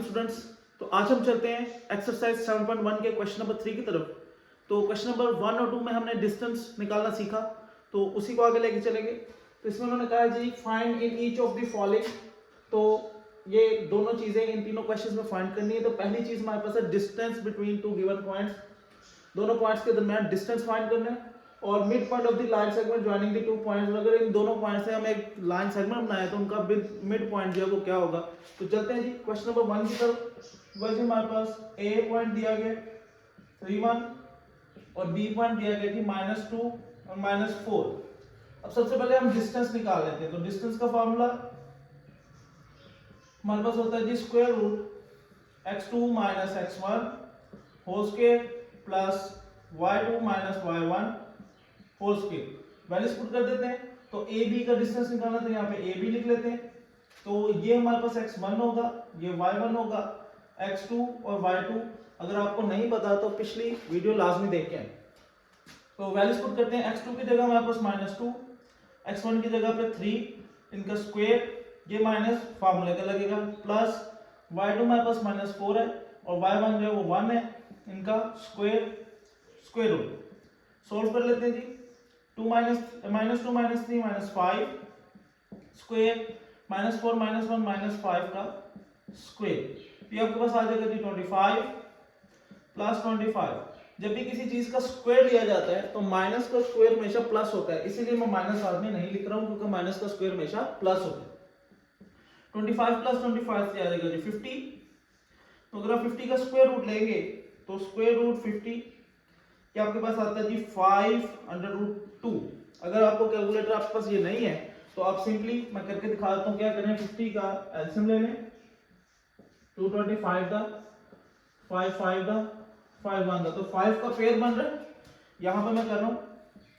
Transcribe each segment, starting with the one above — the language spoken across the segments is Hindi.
वालेकुम स्टूडेंट्स। तो आज हम चलते हैं एक्सरसाइज 7.1 के क्वेश्चन नंबर 3 की तरफ। तो क्वेश्चन नंबर 1 और 2 में हमने डिस्टेंस निकालना सीखा, तो उसी को आगे लेके चलेंगे। तो इसमें उन्होंने कहा जी find in each of the following. तो ये दोनों चीजें इन तीनों क्वेश्चंस में फाइंड करनी है। तो पहली चीज हमारे पास है distance between two given points, दोनों पॉइंट्स के दरमियान डिस्टेंस फाइंड करना है। और mid point of the line segment joining the two points, अगर इन दोनों पॉइंट से हम एक लाइन सेगमेंट बनाए तो उनका मिड पॉइंट जो है वो क्या होगा। तो चलते हैं जी क्वेश्चन नंबर 1 की तरफ। वैसे हमारे पास ए पॉइंट दिया गया 3 1 और बी पॉइंट दिया गया जी -2 और -4। अब सबसे पहले हम डिस्टेंस निकाल लेते हैं। तो डिस्टेंस का फॉर्मूला हमारे पास होता है जी square root x2 - x1 whole square plus y2 - y1 whole square. Values put कर देते हैं। तो ए बी का डिस्टेंस निकालना, तो यहाँ पे ए बी लिख लेते हैं। तो ये हमारे पास x1 होगा, ये y1 होगा, x2 और y2 अगर आपको नहीं पता तो पिछली वीडियो लाजमी देखें। तो वैल्यूज पुट करते हैं। x2 की जगह हमारे पास -2, x1 की जगह पे 3, इनका स्क्वायर, ये माइनस फार्मूले का लगेगा, प्लस y2 हमारे पास -4 है और y1 जो है वो 1 है, इनका स्क्वायर रूट। सोल्व कर लेते हैं जी। 2 - 3 -5 स्क्वायर, -4 -1 -5 का स्क्वायर। तो ये आपके पास आ जाएगा जी 25 प्लस 25। जब भी किसी चीज का स्क्वायर लिया जाता है तो माइनस का स्क्वायर हमेशा प्लस होता है, इसीलिए मैं माइनस बाद में नहीं लिख रहा हूं क्योंकि माइनस का स्क्वायर हमेशा प्लस होता है। 25 प्लस 25 से आ जाएगा जी 50। तो अगर आप 50 का स्क्वायर रूट लेंगे तो स्क्वायर रूट 50 क्या आपके पास आता है जी 5√2। अगर आपको कैलकुलेटर आपके पास ये नहीं है तो आप सिंपली मैं करके दिखा देता हूं क्या करें। 50 का एलसीएम ले लें, 225 का 5 5 का 5 1 का, तो 5 का पेयर बन रहा है। यहां पे मैं कर रहा हूं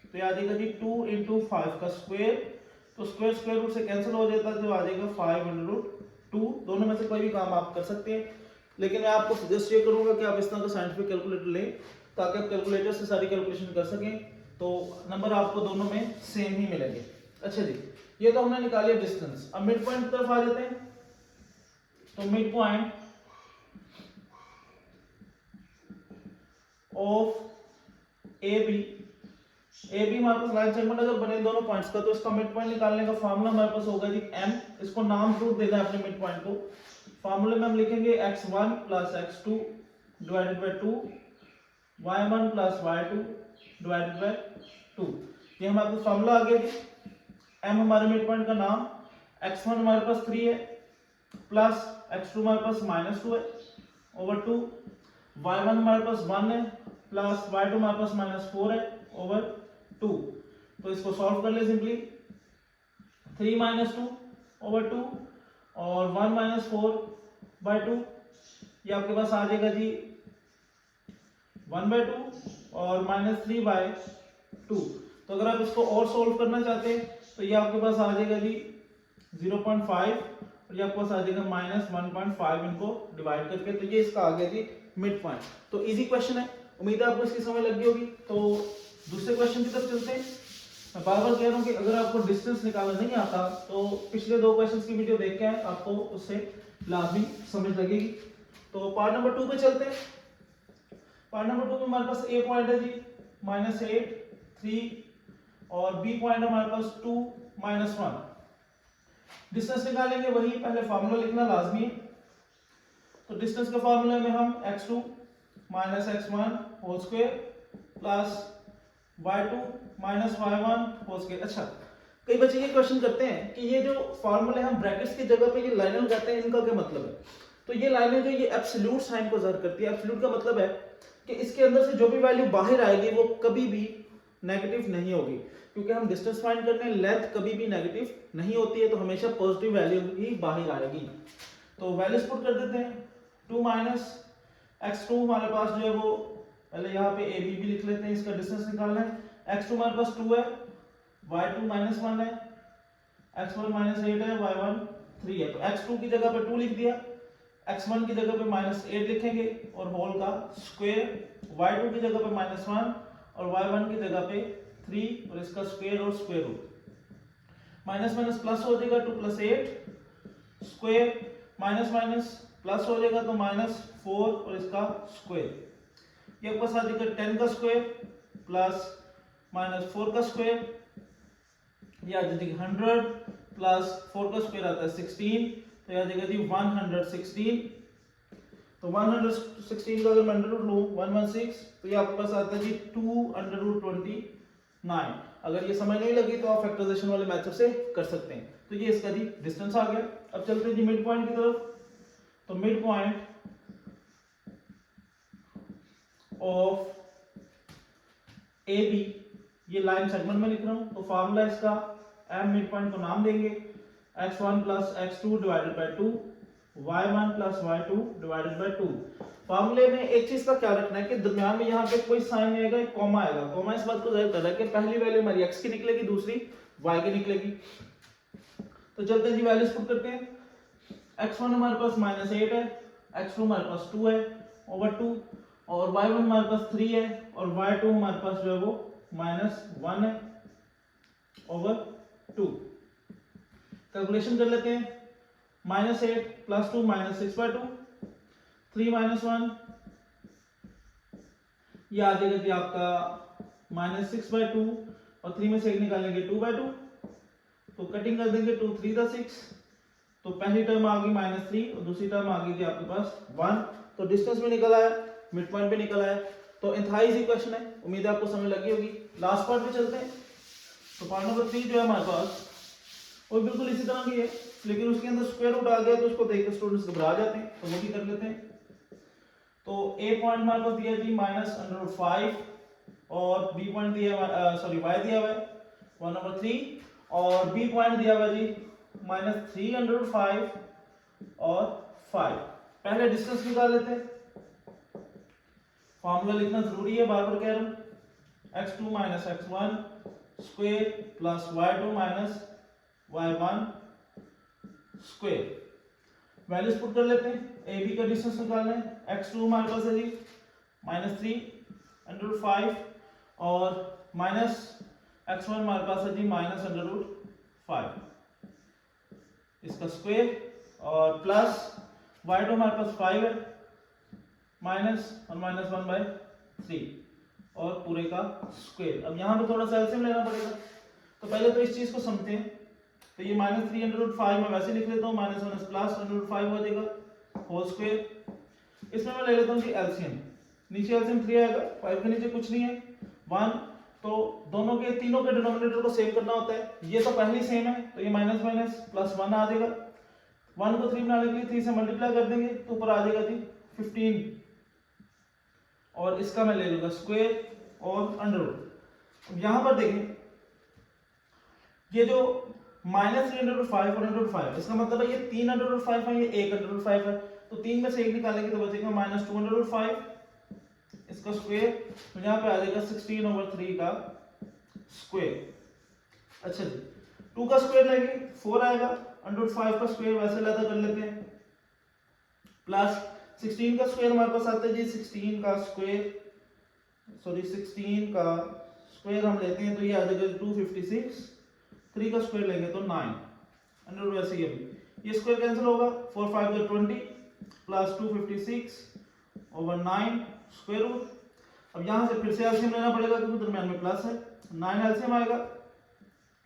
तो ये आ जाएगा जी 2 × 5 का स्क्वायर। तो स्क्वायर रूट से कैंसिल हो जाता है, तो आ जाएगा 5√2। दोनों में से कोई भी काम आप कर सकते हैं, लेकिन मैं आपको सजेस्ट ये करूंगा कि आप इस तरह का साइंटिफिक कैलकुलेटर लें ताकि आप कैलकुलेटर से सारी कैलकुलेशन कर सकें, तो नंबर आपको दोनों में सेम ही मिलेंगे। अच्छा जी, ये तो हमने निकाली डिस्टेंस। अब मिड पॉइंट की तरफ आ जाते हैं। तो mid point of A B हमारे पास लाइन सेगमेंट अगर बने दोनों पॉइंट्स का, तो इसका मिड पॉइंट निकालने का फार्मूला हमारे पास होगा जी m। इसको नाम जरूर देना है अपने मिड पॉइंट को। फार्मूले में हम लिखेंगे x1 + x2 divided by 2, y1 + y2 divided by 2। ये हमारे पास फार्मूला आ गया जी। m हमारे मिड पॉइंट का नाम, x1 हमारे पास 3 है प्लस x2 हमारे पास -2 है ओवर 2, y1 हमारे पास 1 है प्लस y2 हमारे पास -4 है ओवर 2। तो इसको सॉल्व कर ले सिंपली। 3 - 2 ओवर 2 और 1 - 4/2, ये आपके पास आ जाएगा जी 1/2 और -3/2। तो अगर आप इसको और सोल्व करना चाहते हैं तो ये आपके पास आ जाएगा जी 0.5 और ये आपके पास आ जाएगा -1.5 इनको डिवाइड करके। तो ये इसका आ गया जी मिड पॉइंट। तो इजी क्वेश्चन है, उम्मीद है आपको इसकी समझ लगी होगी। तो दूसरे क्वेश्चन की तरफ चलते हैं। मैं बार बार कह रहा हूं कि अगर आपको डिस्टेंस निकालना नहीं आता तो पिछले 2 क्वेश्चंस की वीडियो देख के आए, आपको उससे लाजमी समझ लगेगी। तो पार्ट नंबर 2 पे चलते हैं। पार्ट नंबर 2 में हमारे पास ए पॉइंट है जी -8 3 और बी पॉइंट हमारे पास 2 -1। डिस्टेंस निकालेंगे, वही पहले फार्मूला लिखना लाजमी है। तो डिस्टेंस के फार्मूले में हम x2 - x1 whole square plus y2 - y1 whole square. अच्छा, कई बच्चे ये क्वेश्चन करते हैं कि ये जो फार्मूले हम ब्रैकेट्स की जगह पे ये लाइनें लगाते हैं, इनका क्या मतलब है। तो ये लाइनें जो ये एब्सोल्यूट साइन को ज़ाहिर करती है। एब्सोल्यूट का मतलब है कि इसके अंदर से जो भी वैल्यू बाहर आएगी वो कभी भी नेगेटिव नहीं होगी, क्योंकि हम डिस्टेंस फाइंड करने हैं, लेंथ कभी भी नेगेटिव नहीं होती है, तो हमेशा पॉजिटिव वैल्यू ही बाहर आएगी। तो वैल्यूज पुट कर देते हैं। 2 - x2 हमारे पास जो है वो पहले यहाँ पे ए बी लिख लेते हैं, इसका डिस्टेंस निकालना है। x2 हमारे पास 2 है, y2 -1 है, x1 -8 है, y1 3 है। तो x2 की जगह पे 2 लिख दिया, x1 की जगह पे -8 लिखेंगे और होल का स्क्वायर, y2 की जगह पे -1 और y1 की जगह पे 3 और इसका स्क्वायर और square root. Minus minus plus हो जाएगा, 2 + 8 स्क्वायर, माइनस माइनस प्लस हो जाएगा तो -4 और इसका स्क्वायर, ये आपके पास आ जाएगा 10 का स्क्वायर प्लस -4 का स्क्वायर, ये आ जाएगा 100 प्लस 4 का स्क्वायर आता है 16, तो ये आ जाएगा जी 116। तो 116 का अगर मैं अंडर रूट लूँ 116, तो ये आपके पास आता है जी 2√29। अगर ये समझ नहीं लगी तो आप फैक्टराइजेशन वाले मेथड से कर सकते हैं। तो ये इसका जी डिस्टेंस आ गया। अब चलते हैं जी मिड पॉइंट की तरफ। तो mid point of A B, ये लाइन सेगमेंट में लिख रहा हूं, तो फार्मूला इसका एम मिड पॉइंट को नाम देंगे x1 plus x2 divided by 2, y1 plus y2 divided by 2। फार्मूले में एक चीज का ख्याल रखना है कि दरमियान में यहाँ पे कोई साइन नहीं आएगा, एक कॉमा आएगा। कॉमा इस बात को जाहिर कर रहा है कि पहली वैल्यू हमारी x की निकलेगी, दूसरी y की निकलेगी। तो चलते हैं जी वैल्यूज पुट करते हैं। x1 हमारे पास -8 है, x2 हमारे पास 2 है ओवर 2, और y1 हमारे पास 3 है, और y2 हमारे पास जो है वो -1 है ओवर 2। कैलकुलेशन कर लेते हैं। -8 प्लस 2 -6/2, 3 -1, ये आ जाएगा जी आपका -6/2, और 3 में से 1 निकालेंगे 2/2, तो कटिंग कर देंगे 2 3 दा 6, तो पहली टर्म आ गई -3 और दूसरी टर्म आ गई थी आपके पास 1। तो डिस्टेंस भी निकल आया, मिड पॉइंट भी निकल आया। तो इंतहाई इक्वेशन है, उम्मीद है आपको समझ लगी होगी। लास्ट पार्ट पे चलते हैं। तो पार्ट नंबर 3 जो है हमारे पास वो बिल्कुल इसी तरह की है, लेकिन उसके अंदर स्क्वायर रूट आ गया तो उसको देख के स्टूडेंट्स घबरा जाते हैं, तो वो भी कर लेते हैं। तो ए पॉइंट हमारे पास दिया जी -√5, और बी पॉइंट दिया y दिया हुआ है 1/3, और बी पॉइंट दिया हुआ जी -3/5 और 5। पहले डिस्टेंस निकाल लेते हैं। फॉर्मूला लिखना जरूरी है, बार बार कह रहा हूं। x2 - x1 square plus y2 - y1 square. Values put कर लेते हैं। ए बी का डिस्टेंस निकालना है। x2 हमारे पास है जी -3/5, और -x1 हमारे पास है जी -√5, इसका स्क्वायर, और प्लस y2 हमारे पास 5 है, माइनस और -1/3, और पूरे का स्क्वायर। अब यहाँ पे थोड़ा सा एलसीएम लेना पड़ेगा, तो पहले तो इस चीज को समझते हैं। तो ये -3/5 मैं वैसे लिख लेता हूँ, -1 प्लस √5 हो जाएगा होल स्क्वायर। इसमें मैं ले लेता हूँ जी एलसीएम। नीचे एलसीएम 3 आएगा, 5 के नीचे कुछ नहीं है 1, तो दोनों के तीनों के डिनोमिनेटर को सेव करना होता है। ये तो पहली सेम है, तो ये माइनस प्लस 1 आ जाएगा। 1 को 3 बनाने के लिए 3 से मल्टीप्लाई कर देंगे, तो ऊपर आ जाएगा जी 15, और इसका मैं ले लूंगा स्क्वायर और अंडर रूट। यहां पर देखें, ये जो -3/5 और √5, इसका मतलब है ये 3/5 है, ये 1/5 है, तो 3 में से 1 निकालेंगे तो बचेगा -2/5, इसका स्क्वायर, तो यहां पे आ जाएगा 16/3 का स्क्वायर। अच्छा जी, 2 का स्क्वायर लेंगे 4 आएगा, √5 का स्क्वायर वैसे लाता कर लेते हैं, प्लस 16 का स्क्वायर हमारे पास आता है जी 16 का स्क्वायर हम लेते हैं, तो ये आ जाएगा 256। 3 का स्क्वायर लेंगे तो 9, अंडर रूट वैसे ये स्क्वायर कैंसिल होगा, 4 5 जो 20 प्लस 256/9 स्क्वायर रूट। अब यहाँ से फिर से एलसीएम लेना पड़ेगा क्योंकि दरम्यान में प्लस है, 9 एलसीएम आएगा,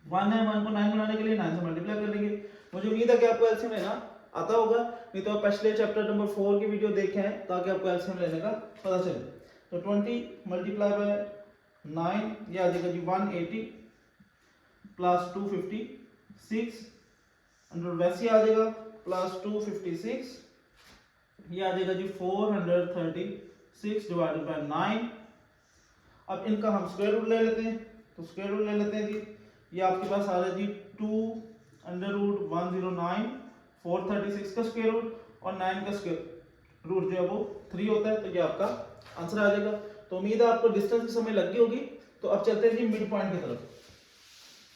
1 है, 1 को 9 बनाने के लिए 9 से मल्टीप्लाई कर लेंगे। मुझे उम्मीद है कि आपको एलसीएम लेना आता होगा, नहीं तो आप पिछले चैप्टर नंबर 4 की वीडियो देखें हैं ताकि आपको एलसीएम लेने का पता चले। तो 20 मल्टीप्लाई बाय 9, ये आ जाएगा जी 180 प्लस 256, अंडर वैसे आ जाएगा, प्लस 256, ये आ जाएगा जी 436 डिवाइडेड बाय 9। अब इनका हम स्क्वायर रूट ले लेते हैं, तो स्क्वायर रूट ले लेते हैं जी, ये आपके पास आ रहा है जी 2√109, 436 का स्क्वायर रूट और 9 का स्क्वायर रूट जो है वो 3 होता है, तो ये आपका आंसर आ जाएगा। तो उम्मीद है आपको डिस्टेंस की समझ लग गई होगी। तो अब चलते हैं जी मिड पॉइंट की तरफ।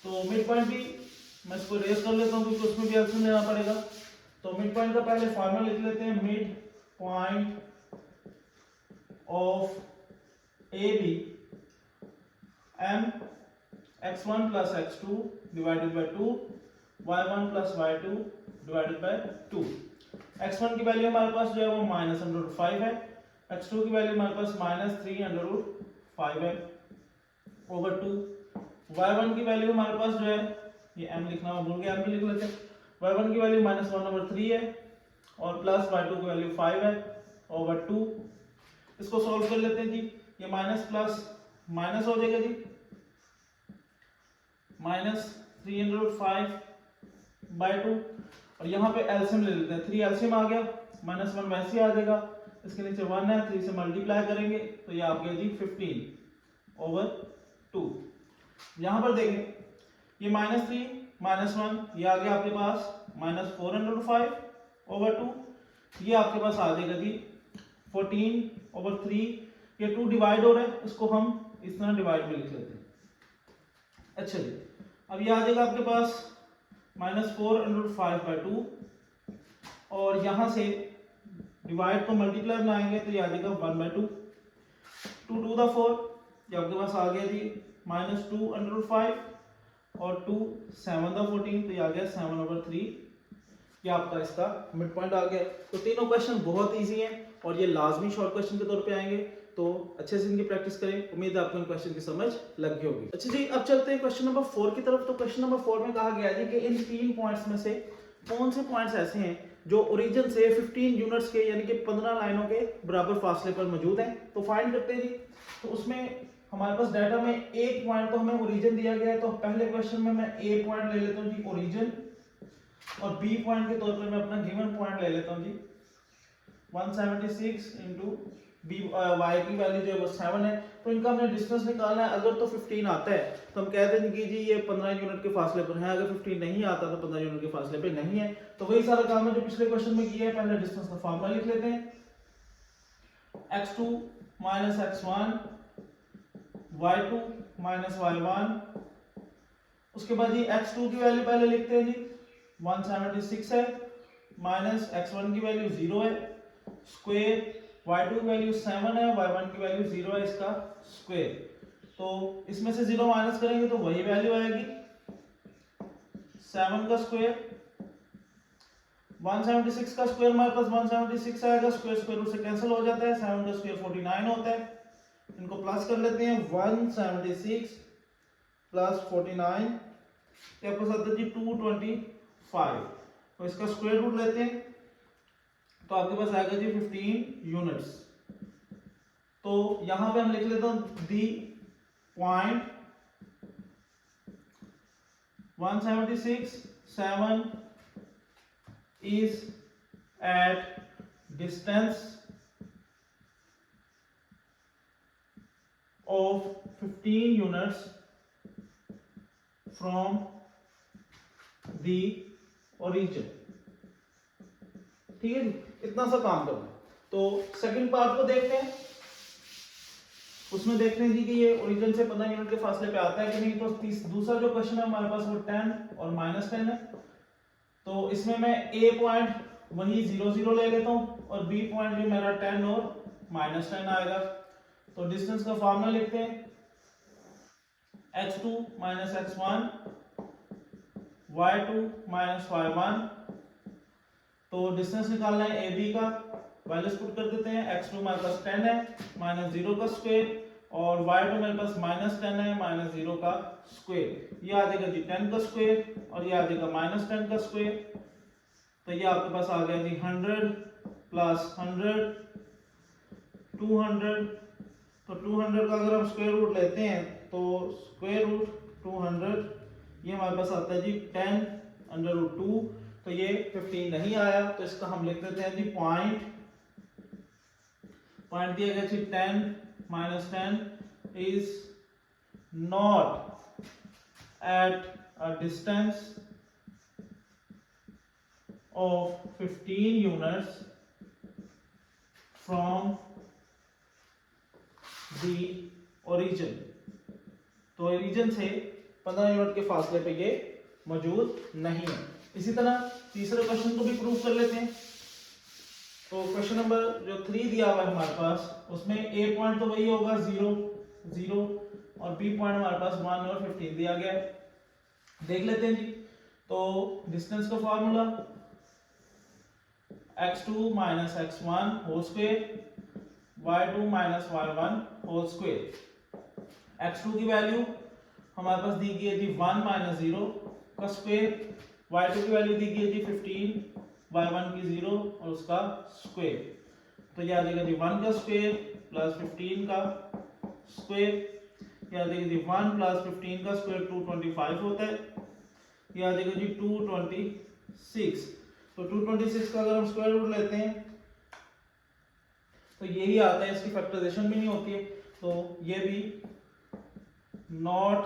तो मिड पॉइंट भी मैं इसको रेस कर लेता हूँ क्योंकि उसमें भी एलसीएम लेना पड़ेगा। तो मिड पॉइंट का पहले फॉर्मूला लिख लेते हैं, mid point of A B m x1 plus x2 divided by 2, y1 plus y2 divided by 2। x1 की वैल्यू हमारे पास जो है वो -√5 है, x2 की वैल्यू हमारे पास -3√5 है ओवर 2। y1 की वैल्यू हमारे पास जो है, ये m लिखना मैं भूल गया, m भी लिख लेते हैं। y1 की वैल्यू -1/3 है और प्लस y2 की वैल्यू 5 है ओवर 2। इसको सॉल्व कर लेते हैं जी। ये माइनस प्लस माइनस हो जाएगा जी, -305/2 और यहाँ पे एलसीएम ले लेते हैं। 3 एलसीएम आ गया, -1 वैसे आ जाएगा, इसके नीचे 1 है, 3 से मल्टीप्लाई करेंगे तो ये आ गया जी 15/2। यहाँ पर देखें, ये -3 -1 ये आ गया आपके पास -4/5/2। ये आपके पास आ जाएगा जी 14/3। ये 2 डिवाइड हो रहा है, इसको हम इस तरह डिवाइड में लिख लेते हैं। अच्छा जी, अब ये आ जाएगा आपके पास -4/5/2 और यहाँ से डिवाइड को मल्टीप्लाई बनाएंगे तो ये आ जाएगा 1/2। 2 to the 4 ये आपके पास आ गया जी -2/5 और 2 7/14 तो ये आ गया 7/3। ये आपका इसका मिड पॉइंट आ गया। तो तीनों क्वेश्चन बहुत इजी हैं और ये लाजमी शॉर्ट क्वेश्चन के तौर पे आएंगे, तो अच्छे से इनकी प्रैक्टिस करें। उम्मीद है आपको इन क्वेश्चन की समझ लग गई होगी। अच्छा जी, अब चलते हैं क्वेश्चन नंबर 4 की तरफ। तो क्वेश्चन नंबर 4 में कहा गया है कि इन 3 पॉइंट्स में से कौन से पॉइंट्स ऐसे हैं जो ओरिजिन से 15 यूनिट्स के यानी कि 15 लाइनों के बराबर फासले पर मौजूद हैं। तो फाइंड करते हैं जी। तो उसमें हमारे पास डाटा में एक पॉइंट तो हमें ओरिजिन दिया गया है, तो पहले क्वेश्चन में मैं ए पॉइंट ले लेता हूँ जी ओरिजिन, और बी पॉइंट के तौर पर मैं अपना गिवन पॉइंट ले लेता हूँ जी 176 इंटू बी, वाई की वैल्यू जो है वो 7 है। तो इनका हमने डिस्टेंस निकालना है। अगर तो 15 आता है तो हम कहते हैं कि जी ये 15 यूनिट के फासले पर है, अगर 15 नहीं आता तो 15 यूनिट के फासले पे नहीं है। तो वही सारा काम है जो पिछले क्वेश्चन में किया है। पहले डिस्टेंस का फार्मूला लिख लेते हैं, x2 minus x1 y2 minus y1। उसके बाद जी x2 की वैल्यू पहले लिखते हैं जी 176 है, माइनस x1 की वैल्यू 0 है स्क्वायर, y2 की वैल्यू 7 है, y1 की वैल्यू 0 है इसका स्क्वायर। तो इसमें से 0 माइनस करेंगे तो वही वैल्यू आएगी 7 का स्क्वायर। 176 का स्क्वायर हमारे पास 176 आएगा, स्क्वायर स्क्वायर रूट से कैंसिल हो जाता है, 7 का स्क्वायर 49 होता है। इनको प्लस कर लेते हैं, 176 प्लस 49 ये आपके साथ है जी 225। तो इसका स्क्वायर रूट लेते हैं तो आपके पास आएगा जी 15 यूनिट्स। तो यहां पे हम लिख लेते हैं the point 176 7 is at distance of 15 units from the origin। ठीक है जी, इतना सा काम करना है। तो सेकंड पार्ट को देखते हैं, उसमें देखते हैं जी कि ये ओरिजिन से 15 यूनिट के फासले पे आता है कि नहीं। तो दूसरा जो क्वेश्चन है हमारे पास वो 10 और -10 है। तो इसमें मैं ए पॉइंट वही 0 0 ले लेता हूं और बी पॉइंट भी मेरा 10 और -10 आएगा। तो डिस्टेंस का फार्मूला लिखते हैं, x2 minus x1 y2 minus y1। तो डिस्टेंस निकालना है ए बी का, वैल्यूज पुट कर देते हैं। x2 हमारे पास 10 है माइनस 0 का स्क्वायर, और y2 मेरे पास -10 है माइनस 0 का स्क्वायर। ये आ जाएगा जी 10 का स्क्वायर और ये आ जाएगा -10 का स्क्वायर। तो ये आपके पास आ गया जी 100 प्लस 100 200। तो 200 का अगर हम स्क्वायर रूट लेते हैं तो स्क्वायर रूट 200 ये हमारे पास आता है जी 10√2। तो ये 15 नहीं आया, तो इसका हम लिख देते हैं जी पॉइंट दिया गया जी 10 -10 is not at a distance of 15 units from the origin। तो ओरिजिन से 15 यूनिट के फासले पे ये मौजूद नहीं है। इसी तरह तीसरे क्वेश्चन को भी प्रूव कर लेते हैं। तो क्वेश्चन नंबर जो 3 दिया हुआ है हमारे पास, उसमें ए पॉइंट तो वही होगा 0 0 और बी पॉइंट हमारे पास 1 और 15 दिया गया है। देख लेते हैं जी। तो डिस्टेंस का formula x2 minus x1 whole square y2 minus y1 whole square. x2 की वैल्यू हमारे पास दी गई है थी 1 माइनस 0 का स्क्वायर, y2 की वैल्यू दी गई है थी 15, y1 की 0 और उसका स्क्वायर। तो ये आ जाएगा जी 1 का स्क्वायर प्लस 15 का स्क्वायर, ये आ जाएगा जी 1 प्लस 15 का स्क्वायर 225 होता है, ये आ जाएगा जी 226। तो 226 का अगर हम स्क्वायर रूट लेते हैं तो यही आता है, इसकी फैक्टराइजेशन भी नहीं होती है, तो ये भी नॉट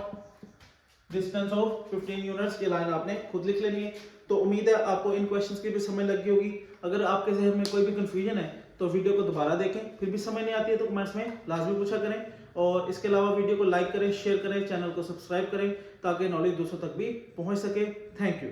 डिस्टेंस ऑफ 15 यूनिट्स की लाइन आपने खुद लिख लेनी है। तो उम्मीद है आपको इन क्वेश्चंस की भी समझ लगी होगी। अगर आपके जहन में कोई भी कंफ्यूजन है तो वीडियो को दोबारा देखें, फिर भी समझ नहीं आती है तो कमेंट्स में लाजमी पूछा करें, और इसके अलावा वीडियो को लाइक करें, शेयर करें, चैनल को सब्सक्राइब करें ताकि नॉलेज दूसरों तक भी पहुंच सके। Thank you.